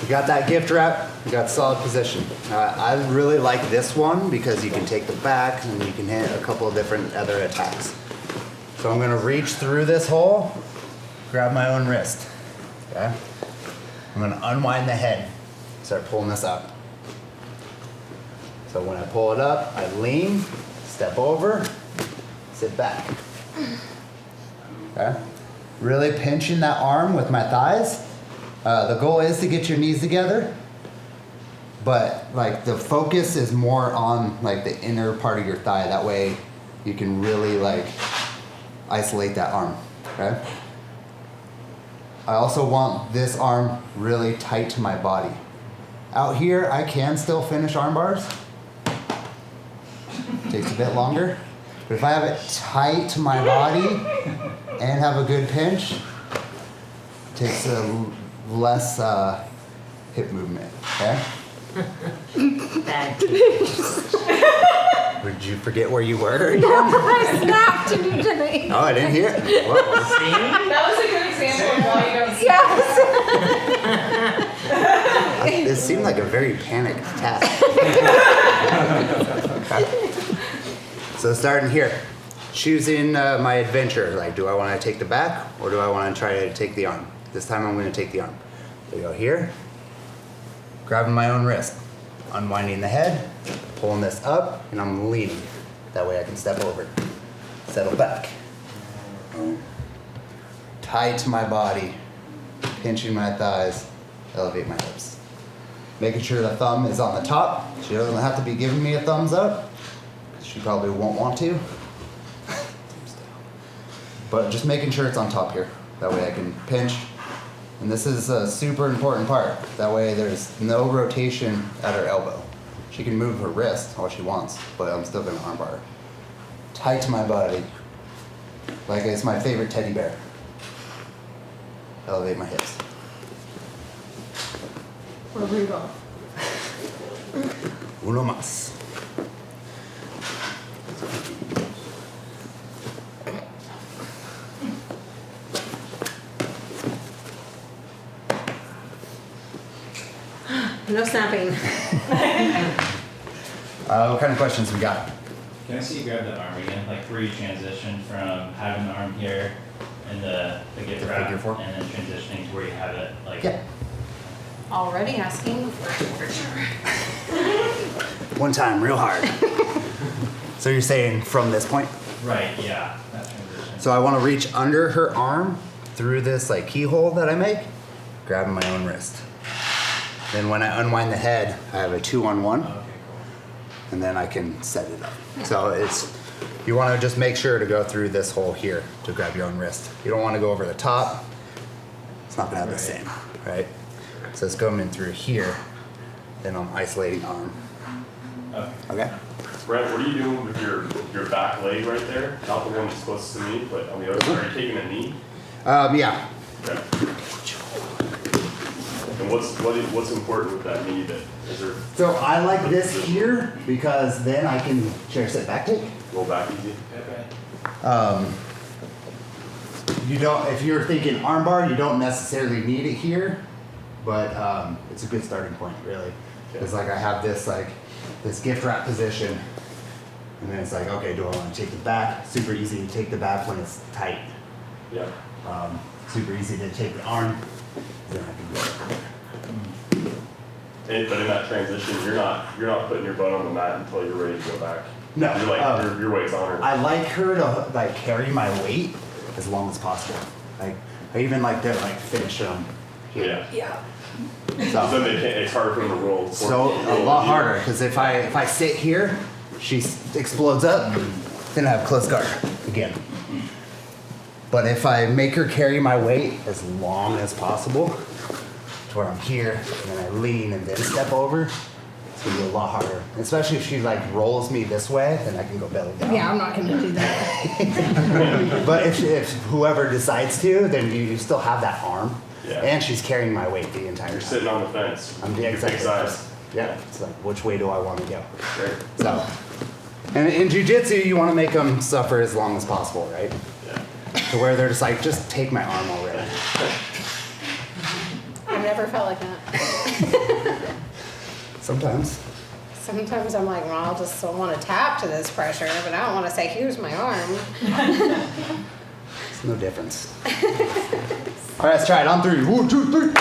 got that gift wrap, you got solid position. I really like this one because you can take the back and you can hit a couple of different other attacks. So I'm gonna reach through this hole, grab my own wrist, okay? I'm gonna unwind the head, start pulling this up. So when I pull it up, I lean, step over, sit back. Okay? Really pinching that arm with my thighs. The goal is to get your knees together, but like the focus is more on like the inner part of your thigh. That way you can really like isolate that arm, okay? I also want this arm really tight to my body. Out here, I can still finish arm bars. Takes a bit longer. But if I have it tight to my body and have a good pinch, it takes a less hip movement, okay? Bad. Did you forget where you were? No, I snapped into tonight. Oh, I didn't hear it. Well, See? That was a good example of why you don't see. Yes. it seemed like a very panicked task. So starting here, choosing my adventure. Like, do I want to take the back or do I want to try to take the arm? This time I'm going to take the arm. So we go here, grabbing my own wrist, unwinding the head, pulling this up, and I'm leaning. That way I can step over, settle back. Tight to my body, pinching my thighs, elevate my hips. Making sure the thumb is on the top. She doesn't have to be giving me a thumbs up. She probably won't want to. But just making sure it's on top here. That way I can pinch. And this is a super important part. That way there's no rotation at her elbow. She can move her wrist all she wants, but I'm still gonna armbar her. Tight to my body. Like it's my favorite teddy bear. Elevate my hips. Or Rudolph. Uno más. No snapping. What kind of questions we got? Can I see you grab the arm again? Like where you transition from having the arm here and the gift wrap figure four? and then transitioning to where you have it like Yeah. Already asking for sure. One time, real hard. So you're saying from this point? right, yeah, that transition. So I want to reach under her arm through this like keyhole that I make, grabbing my own wrist. Then when I unwind the head, I have a 2-on-1, Okay, cool. and then I can set it up. So it's, you want to just make sure to go through this hole here to grab your own wrist. You don't want to go over the top. It's not gonna have the Right. same, right? So it's coming through here, then I'm isolating arm. Okay. Okay? Brent, what are you doing with your back leg right there? Not the one that's closest to me, but on the other side. Are you taking a knee? Yeah. Okay. And what's important with that knee? That is there So I like this here because then I can chair sit back take. roll back easy? Okay. You don't, if you're thinking armbar, you don't necessarily need it here, but it's a good starting point, really. It's like I have this gift wrap position, and then it's like, okay, do I want to take the back? Super easy to take the back when it's tight. Yeah. Super easy to take the arm. Then I can go. But in that transition, you're not putting your butt on the mat until you're ready to go back. No, You're like your weight's on her. I like her to like carry my weight as long as possible. Like I even like to like finish them here. Yeah. So. So then it's harder for them to roll. So a lot harder because if I sit here, she explodes up, then I have close guard again. But if I make her carry my weight as long as possible, to where I'm here, and then I lean and then step over, it's gonna be a lot harder. Especially if she like rolls me this way, then I can go belly down. Yeah, I'm not gonna do that. But if whoever decides to, then you still have that arm. Yeah. And she's carrying my weight the entire You're time. sitting on the fence. I'm You exactly. pick sides. Yeah, it's like, which way do I want to go? Great. So, and in jiu-jitsu, you want to make them suffer as long as possible, right? Yeah. To where they're just like, just take my arm already. I've never felt like that. Sometimes. Sometimes I'm like, well, I'll just want to tap to this pressure, but I don't want to say, here's my arm. It's no difference. All right, let's try it on 3. 1, 2, 3.